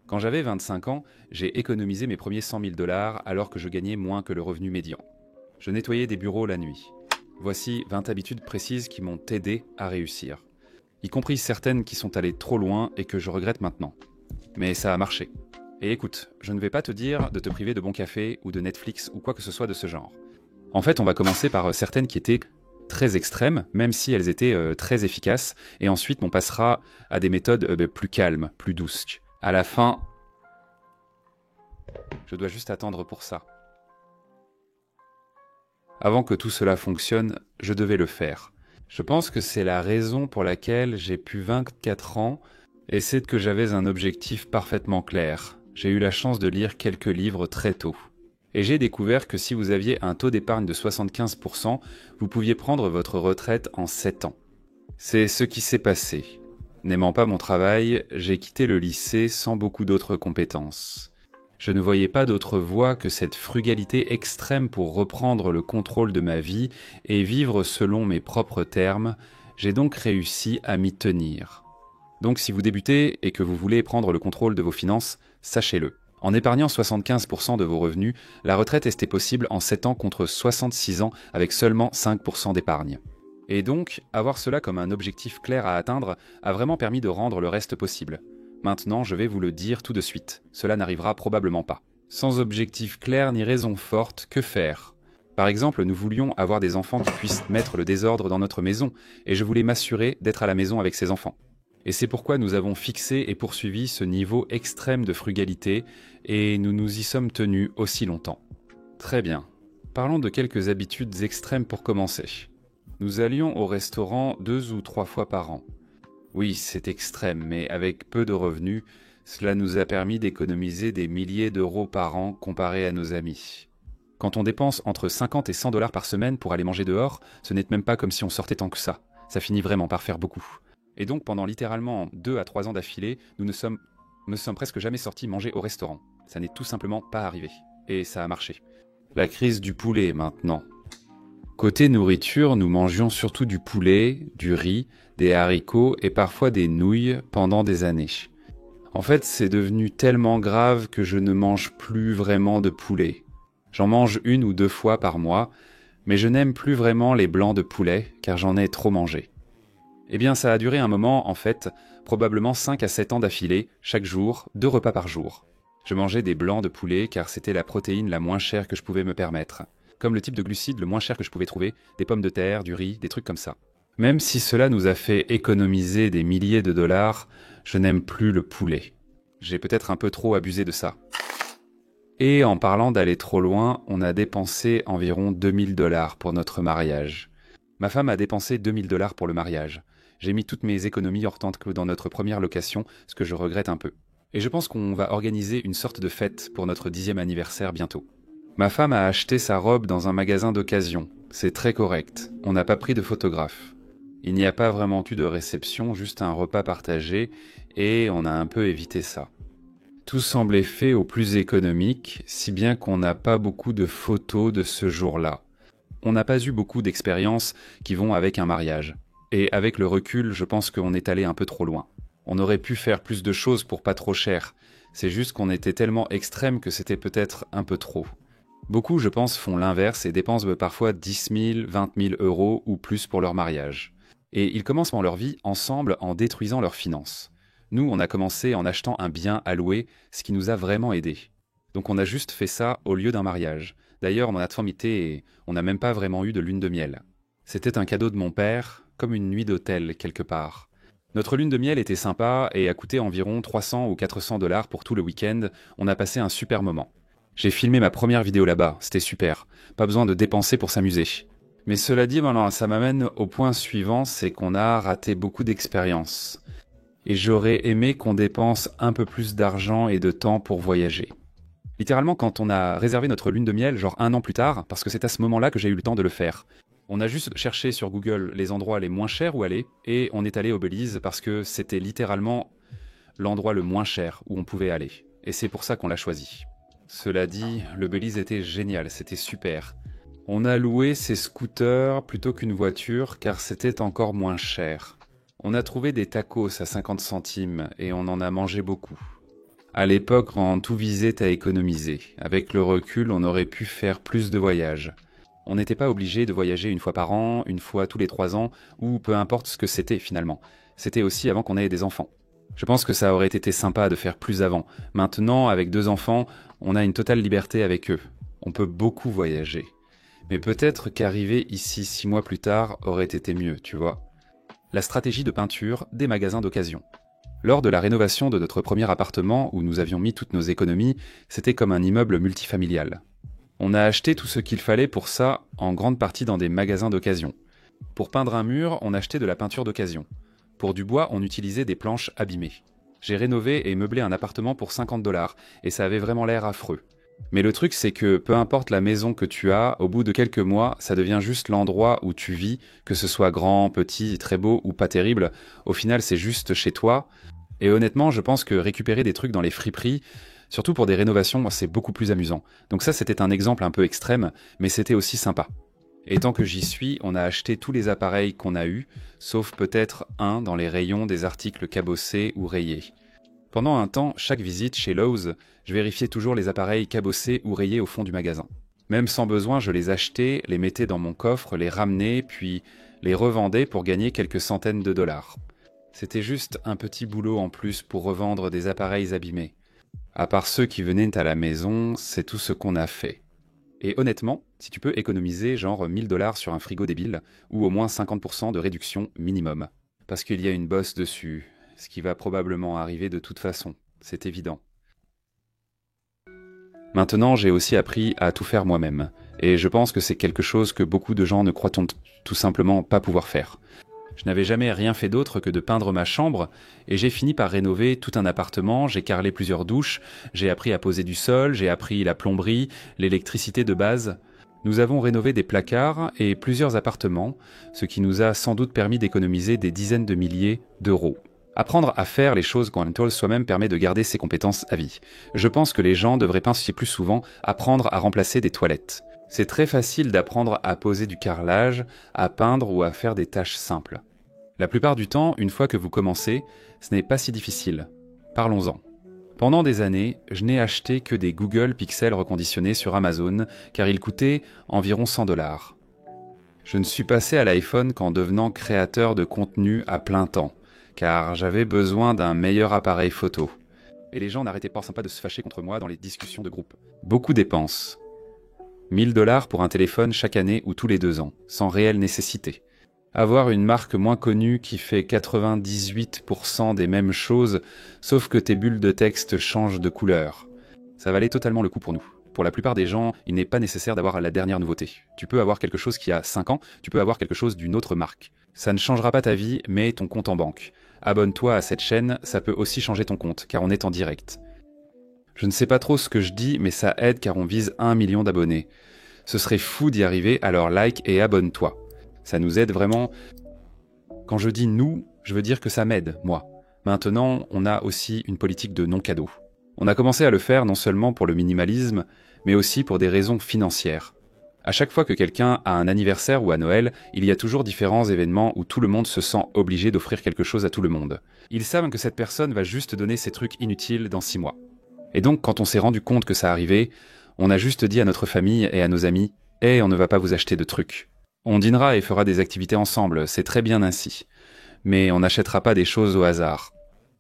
Quand j'avais 25 ans, j'ai économisé mes premiers 100 000 dollars alors que je gagnais moins que le revenu médian. Je nettoyais des bureaux la nuit. Voici 20 habitudes précises qui m'ont aidé à réussir. Y compris certaines qui sont allées trop loin et que je regrette maintenant. Mais ça a marché. Et écoute, je ne vais pas te dire de te priver de bon café ou de Netflix ou quoi que ce soit de ce genre. En fait, on va commencer par certaines qui étaient très extrêmes, même si elles étaient très efficaces, et ensuite on passera à des méthodes plus calmes, plus douces. À la fin, je dois juste attendre pour ça. Avant que tout cela fonctionne, je devais le faire. Je pense que c'est la raison pour laquelle j'ai pu 24 ans, et c'est que j'avais un objectif parfaitement clair. J'ai eu la chance de lire quelques livres très tôt. Et j'ai découvert que si vous aviez un taux d'épargne de 75%, vous pouviez prendre votre retraite en 7 ans. C'est ce qui s'est passé. N'aimant pas mon travail, j'ai quitté le lycée sans beaucoup d'autres compétences. Je ne voyais pas d'autre voie que cette frugalité extrême pour reprendre le contrôle de ma vie et vivre selon mes propres termes. J'ai donc réussi à m'y tenir. Donc si vous débutez et que vous voulez prendre le contrôle de vos finances, sachez-le. En épargnant 75% de vos revenus, la retraite était possible en 7 ans contre 66 ans avec seulement 5% d'épargne. Et donc, avoir cela comme un objectif clair à atteindre a vraiment permis de rendre le reste possible. Maintenant, je vais vous le dire tout de suite, cela n'arrivera probablement pas. Sans objectif clair ni raison forte, que faire ? Par exemple, nous voulions avoir des enfants qui puissent mettre le désordre dans notre maison, et je voulais m'assurer d'être à la maison avec ces enfants. Et c'est pourquoi nous avons fixé et poursuivi ce niveau extrême de frugalité, et nous nous y sommes tenus aussi longtemps. Très bien. Parlons de quelques habitudes extrêmes pour commencer. Nous allions au restaurant 2 ou 3 fois par an. Oui, c'est extrême, mais avec peu de revenus, cela nous a permis d'économiser des milliers d'euros par an comparé à nos amis. Quand on dépense entre 50 et 100 dollars par semaine pour aller manger dehors, ce n'est même pas comme si on sortait tant que ça. Ça finit vraiment par faire beaucoup. Et donc pendant littéralement 2 à 3 ans d'affilée, nous ne sommes presque jamais sortis manger au restaurant. Ça n'est tout simplement pas arrivé. Et ça a marché. La crise du poulet maintenant. Côté nourriture, nous mangions surtout du poulet, du riz, des haricots et parfois des nouilles pendant des années. En fait, c'est devenu tellement grave que je ne mange plus vraiment de poulet. J'en mange 1 ou 2 fois par mois, mais je n'aime plus vraiment les blancs de poulet car j'en ai trop mangé. Eh bien, ça a duré un moment, en fait, probablement 5 à 7 ans d'affilée, chaque jour, 2 repas par jour. Je mangeais des blancs de poulet car c'était la protéine la moins chère que je pouvais me permettre. Comme le type de glucides le moins cher que je pouvais trouver, des pommes de terre, du riz, des trucs comme ça. Même si cela nous a fait économiser des milliers de dollars, je n'aime plus le poulet. J'ai peut-être un peu trop abusé de ça. Et en parlant d'aller trop loin, on a dépensé environ 2000 dollars pour notre mariage. Ma femme a dépensé 2000 dollars pour le mariage. J'ai mis toutes mes économies hors que dans notre première location, ce que je regrette un peu. Et je pense qu'on va organiser une sorte de fête pour notre 10e anniversaire bientôt. Ma femme a acheté sa robe dans un magasin d'occasion. C'est très correct. On n'a pas pris de photographe. Il n'y a pas vraiment eu de réception, juste un repas partagé, et on a un peu évité ça. Tout semblait fait au plus économique, si bien qu'on n'a pas beaucoup de photos de ce jour-là. On n'a pas eu beaucoup d'expériences qui vont avec un mariage. Et avec le recul, je pense qu'on est allé un peu trop loin. On aurait pu faire plus de choses pour pas trop cher. C'est juste qu'on était tellement extrême que c'était peut-être un peu trop. Beaucoup, je pense, font l'inverse et dépensent parfois 10 000, 20 000 euros ou plus pour leur mariage. Et ils commencent leur vie ensemble en détruisant leurs finances. Nous, on a commencé en achetant un bien à louer, ce qui nous a vraiment aidés. Donc on a juste fait ça au lieu d'un mariage. D'ailleurs, on a formité et on n'a même pas vraiment eu de lune de miel. C'était un cadeau de mon père, comme une nuit d'hôtel quelque part. Notre lune de miel était sympa et a coûté environ 300 ou 400 dollars pour tout le week-end. On a passé un super moment. J'ai filmé ma première vidéo là-bas, c'était super. Pas besoin de dépenser pour s'amuser. Mais cela dit, maintenant, ça m'amène au point suivant, c'est qu'on a raté beaucoup d'expériences. Et j'aurais aimé qu'on dépense un peu plus d'argent et de temps pour voyager. Littéralement, quand on a réservé notre lune de miel, genre 1 an plus tard, parce que c'est à ce moment-là que j'ai eu le temps de le faire. On a juste cherché sur Google les endroits les moins chers où aller, et on est allé au Belize parce que c'était littéralement l'endroit le moins cher où on pouvait aller. Et c'est pour ça qu'on l'a choisi. Cela dit, le Belize était génial, c'était super. On a loué ces scooters plutôt qu'une voiture car c'était encore moins cher. On a trouvé des tacos à 50 centimes et on en a mangé beaucoup. À l'époque, quand tout visait à économiser. Avec le recul, on aurait pu faire plus de voyages. On n'était pas obligé de voyager une fois par an, une fois tous les 3 ans, ou peu importe ce que c'était finalement. C'était aussi avant qu'on ait des enfants. Je pense que ça aurait été sympa de faire plus avant. Maintenant, avec 2 enfants, on a une totale liberté avec eux. On peut beaucoup voyager. Mais peut-être qu'arriver ici 6 mois plus tard aurait été mieux, tu vois. La stratégie de peinture des magasins d'occasion. Lors de la rénovation de notre premier appartement, où nous avions mis toutes nos économies, c'était comme un immeuble multifamilial. On a acheté tout ce qu'il fallait pour ça, en grande partie dans des magasins d'occasion. Pour peindre un mur, on achetait de la peinture d'occasion. Pour du bois, on utilisait des planches abîmées. J'ai rénové et meublé un appartement pour 50 $, et ça avait vraiment l'air affreux. Mais le truc, c'est que peu importe la maison que tu as, au bout de quelques mois, ça devient juste l'endroit où tu vis, que ce soit grand, petit, très beau ou pas terrible. Au final, c'est juste chez toi. Et honnêtement, je pense que récupérer des trucs dans les friperies, surtout pour des rénovations, c'est beaucoup plus amusant. Donc ça, c'était un exemple un peu extrême, mais c'était aussi sympa. Et tant que j'y suis, on a acheté tous les appareils qu'on a eus, sauf peut-être un dans les rayons des articles cabossés ou rayés. Pendant un temps, chaque visite chez Lowe's, je vérifiais toujours les appareils cabossés ou rayés au fond du magasin. Même sans besoin, je les achetais, les mettais dans mon coffre, les ramenais, puis les revendais pour gagner quelques centaines de $. C'était juste un petit boulot en plus pour revendre des appareils abîmés. À part ceux qui venaient à la maison, c'est tout ce qu'on a fait. Et honnêtement, si tu peux économiser genre 1 000 $ sur un frigo débile, ou au moins 50% de réduction minimum. Parce qu'il y a une bosse dessus, ce qui va probablement arriver de toute façon, c'est évident. Maintenant, j'ai aussi appris à tout faire moi-même, et je pense que c'est quelque chose que beaucoup de gens ne croient tout simplement pas pouvoir faire. Je n'avais jamais rien fait d'autre que de peindre ma chambre, et j'ai fini par rénover tout un appartement, j'ai carrelé plusieurs douches, j'ai appris à poser du sol, j'ai appris la plomberie, l'électricité de base. Nous avons rénové des placards et plusieurs appartements, ce qui nous a sans doute permis d'économiser des dizaines de milliers d'euros. Apprendre à faire les choses qu'on aime soi-même permet de garder ses compétences à vie. Je pense que les gens devraient penser plus souvent apprendre à remplacer des toilettes. C'est très facile d'apprendre à poser du carrelage, à peindre ou à faire des tâches simples. La plupart du temps, une fois que vous commencez, ce n'est pas si difficile. Parlons-en. Pendant des années, je n'ai acheté que des Google Pixel reconditionnés sur Amazon, car ils coûtaient environ 100 $. Je ne suis passé à l'iPhone qu'en devenant créateur de contenu à plein temps, car j'avais besoin d'un meilleur appareil photo. Et les gens n'arrêtaient pas de se fâcher contre moi dans les discussions de groupe. Beaucoup dépensent. 1 000 $ pour un téléphone chaque année ou tous les 2 ans, sans réelle nécessité. Avoir une marque moins connue qui fait 98% des mêmes choses, sauf que tes bulles de texte changent de couleur. Ça valait totalement le coup pour nous. Pour la plupart des gens, il n'est pas nécessaire d'avoir la dernière nouveauté. Tu peux avoir quelque chose qui a 5 ans, tu peux avoir quelque chose d'une autre marque. Ça ne changera pas ta vie, mais ton compte en banque. Abonne-toi à cette chaîne, ça peut aussi changer ton compte, car on est en direct. Je ne sais pas trop ce que je dis, mais ça aide car on vise 1 million d'abonnés. Ce serait fou d'y arriver, alors like et abonne-toi. Ça nous aide vraiment. Quand je dis nous, je veux dire que ça m'aide, moi. Maintenant, on a aussi une politique de non-cadeau. On a commencé à le faire non seulement pour le minimalisme, mais aussi pour des raisons financières. À chaque fois que quelqu'un a un anniversaire ou à Noël, il y a toujours différents événements où tout le monde se sent obligé d'offrir quelque chose à tout le monde. Ils savent que cette personne va juste donner ces trucs inutiles dans 6 mois. Et donc, quand on s'est rendu compte que ça arrivait, on a juste dit à notre famille et à nos amis « Hey, on ne va pas vous acheter de trucs. On dînera et fera des activités ensemble, c'est très bien ainsi. Mais on n'achètera pas des choses au hasard.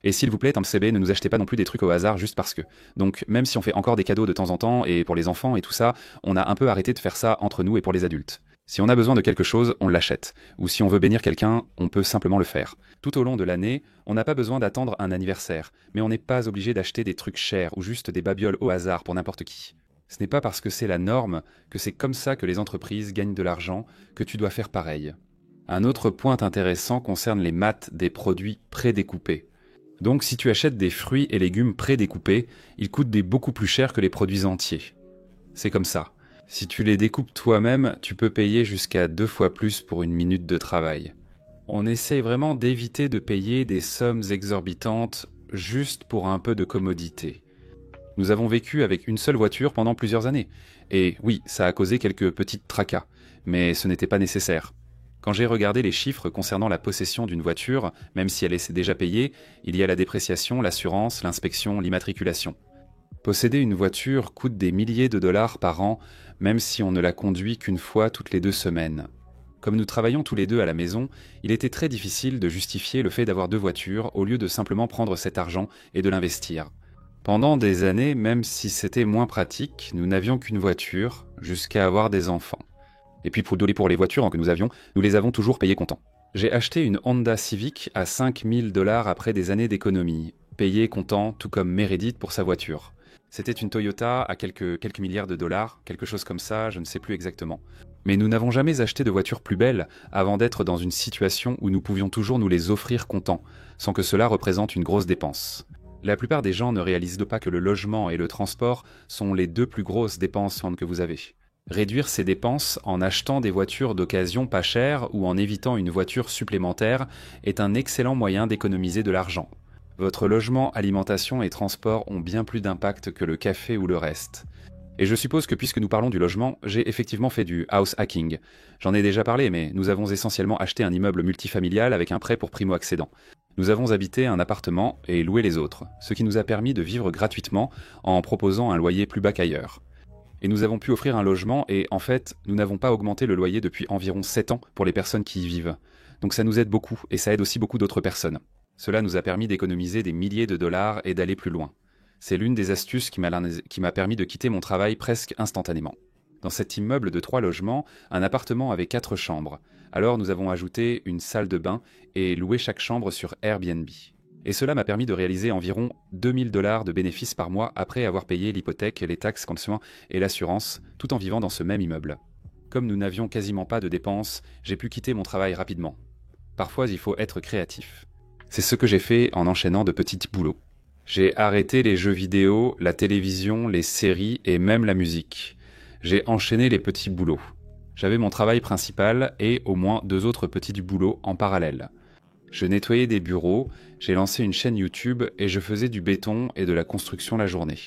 Et s'il vous plaît, TMCB, ne nous achetez pas non plus des trucs au hasard juste parce que. Donc, même si on fait encore des cadeaux de temps en temps, et pour les enfants et tout ça, on a un peu arrêté de faire ça entre nous et pour les adultes. Si on a besoin de quelque chose, on l'achète. Ou si on veut bénir quelqu'un, on peut simplement le faire. Tout au long de l'année, on n'a pas besoin d'attendre un anniversaire, mais on n'est pas obligé d'acheter des trucs chers ou juste des babioles au hasard pour n'importe qui. Ce n'est pas parce que c'est la norme, que c'est comme ça que les entreprises gagnent de l'argent, que tu dois faire pareil. Un autre point intéressant concerne les maths des produits prédécoupés. Donc si tu achètes des fruits et légumes prédécoupés, ils coûtent beaucoup plus cher que les produits entiers. C'est comme ça. Si tu les découpes toi-même, tu peux payer jusqu'à 2 fois plus pour une minute de travail. On essaye vraiment d'éviter de payer des sommes exorbitantes juste pour un peu de commodité. Nous avons vécu avec une seule voiture pendant plusieurs années. Et oui, ça a causé quelques petites tracas, mais ce n'était pas nécessaire. Quand j'ai regardé les chiffres concernant la possession d'une voiture, même si elle est déjà payée, il y a la dépréciation, l'assurance, l'inspection, l'immatriculation. Posséder une voiture coûte des milliers de dollars par an, même si on ne la conduit qu'une fois toutes les 2 semaines. Comme nous travaillons tous les deux à la maison, il était très difficile de justifier le fait d'avoir 2 voitures au lieu de simplement prendre cet argent et de l'investir. Pendant des années, même si c'était moins pratique, nous n'avions qu'une voiture, jusqu'à avoir des enfants. Et puis pour les voitures que nous avions, nous les avons toujours payées comptant. J'ai acheté une Honda Civic à 5000 dollars après des années d'économie, payée comptant tout comme Meredith pour sa voiture. C'était une Toyota à quelques milliards de dollars, quelque chose comme ça, je ne sais plus exactement. Mais nous n'avons jamais acheté de voiture plus belle avant d'être dans une situation où nous pouvions toujours nous les offrir comptant, sans que cela représente une grosse dépense. La plupart des gens ne réalisent pas que le logement et le transport sont les 2 plus grosses dépenses que vous avez. Réduire ces dépenses en achetant des voitures d'occasion pas chères ou en évitant une voiture supplémentaire est un excellent moyen d'économiser de l'argent. Votre logement, alimentation et transport ont bien plus d'impact que le café ou le reste. Et je suppose que puisque nous parlons du logement, j'ai effectivement fait du house hacking. J'en ai déjà parlé, mais nous avons essentiellement acheté un immeuble multifamilial avec un prêt pour primo-accédants. Nous avons habité un appartement et loué les autres, ce qui nous a permis de vivre gratuitement en proposant un loyer plus bas qu'ailleurs. Et nous avons pu offrir un logement et, en fait, nous n'avons pas augmenté le loyer depuis environ 7 ans pour les personnes qui y vivent. Donc ça nous aide beaucoup et ça aide aussi beaucoup d'autres personnes. Cela nous a permis d'économiser des milliers de dollars et d'aller plus loin. C'est l'une des astuces qui m'a permis de quitter mon travail presque instantanément. Dans cet immeuble de 3 logements, un appartement avait 4 chambres. Alors nous avons ajouté une salle de bain et loué chaque chambre sur Airbnb. Et cela m'a permis de réaliser environ 2000 dollars de bénéfices par mois après avoir payé l'hypothèque, les taxes et l'assurance, tout en vivant dans ce même immeuble. Comme nous n'avions quasiment pas de dépenses, j'ai pu quitter mon travail rapidement. Parfois, il faut être créatif. C'est ce que j'ai fait en enchaînant de petits boulots. J'ai arrêté les jeux vidéo, la télévision, les séries et même la musique. J'ai enchaîné les petits boulots. J'avais mon travail principal et au moins 2 autres petits boulots en parallèle. Je nettoyais des bureaux, j'ai lancé une chaîne YouTube et je faisais du béton et de la construction la journée.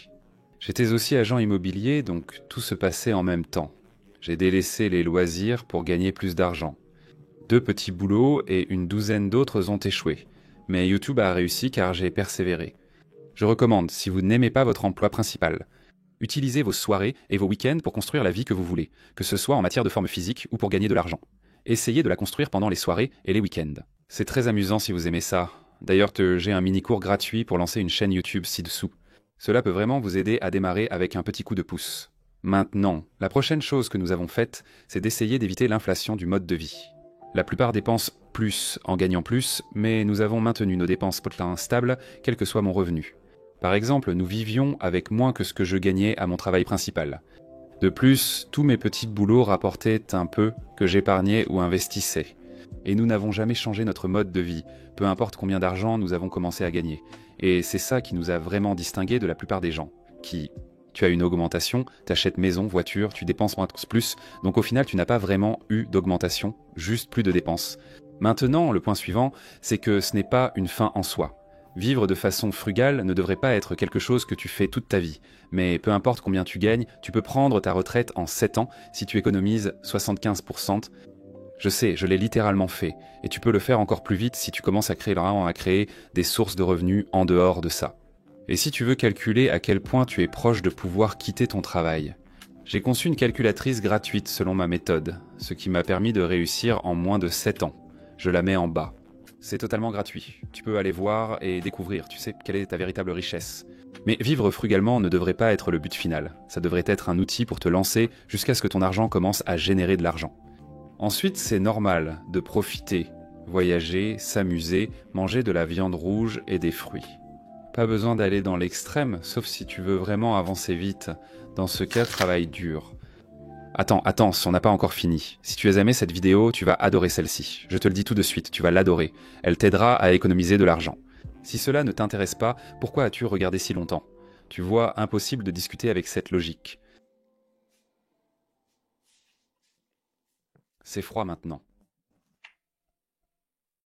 J'étais aussi agent immobilier, donc tout se passait en même temps. J'ai délaissé les loisirs pour gagner plus d'argent. 2 petits boulots et une douzaine d'autres ont échoué. Mais YouTube a réussi car j'ai persévéré. Je recommande, si vous n'aimez pas votre emploi principal, utilisez vos soirées et vos week-ends pour construire la vie que vous voulez, que ce soit en matière de forme physique ou pour gagner de l'argent. Essayez de la construire pendant les soirées et les week-ends. C'est très amusant si vous aimez ça. D'ailleurs, j'ai un mini-cours gratuit pour lancer une chaîne YouTube ci-dessous. Cela peut vraiment vous aider à démarrer avec un petit coup de pouce. Maintenant, la prochaine chose que nous avons faite, c'est d'essayer d'éviter l'inflation du mode de vie. La plupart dépensent plus en gagnant plus, mais nous avons maintenu nos dépenses stables, quel que soit mon revenu. Par exemple, nous vivions avec moins que ce que je gagnais à mon travail principal. De plus, tous mes petits boulots rapportaient un peu que j'épargnais ou investissais. Et nous n'avons jamais changé notre mode de vie, peu importe combien d'argent nous avons commencé à gagner. Et c'est ça qui nous a vraiment distingués de la plupart des gens, qui... Tu as une augmentation, t'achètes maison, voiture, tu dépenses plus, donc au final tu n'as pas vraiment eu d'augmentation, juste plus de dépenses. Maintenant, le point suivant, c'est que ce n'est pas une fin en soi. Vivre de façon frugale ne devrait pas être quelque chose que tu fais toute ta vie, mais peu importe combien tu gagnes, tu peux prendre ta retraite en 7 ans si tu économises 75%. Je sais, je l'ai littéralement fait, et tu peux le faire encore plus vite si tu commences à créer des sources de revenus en dehors de ça. Et si tu veux calculer à quel point tu es proche de pouvoir quitter ton travail, j'ai conçu une calculatrice gratuite selon ma méthode, ce qui m'a permis de réussir en moins de 7 ans. Je la mets en bas. C'est totalement gratuit. Tu peux aller voir et découvrir, tu sais quelle est ta véritable richesse. Mais vivre frugalement ne devrait pas être le but final. Ça devrait être un outil pour te lancer jusqu'à ce que ton argent commence à générer de l'argent. Ensuite, c'est normal de profiter, voyager, s'amuser, manger de la viande rouge et des fruits. Pas besoin d'aller dans l'extrême, sauf si tu veux vraiment avancer vite. Dans ce cas, travaille dur. Attends, on n'a pas encore fini. Si tu as aimé cette vidéo, tu vas adorer celle-ci. Je te le dis tout de suite, tu vas l'adorer. Elle t'aidera à économiser de l'argent. Si cela ne t'intéresse pas, pourquoi as-tu regardé si longtemps? Tu vois, impossible de discuter avec cette logique. C'est froid maintenant.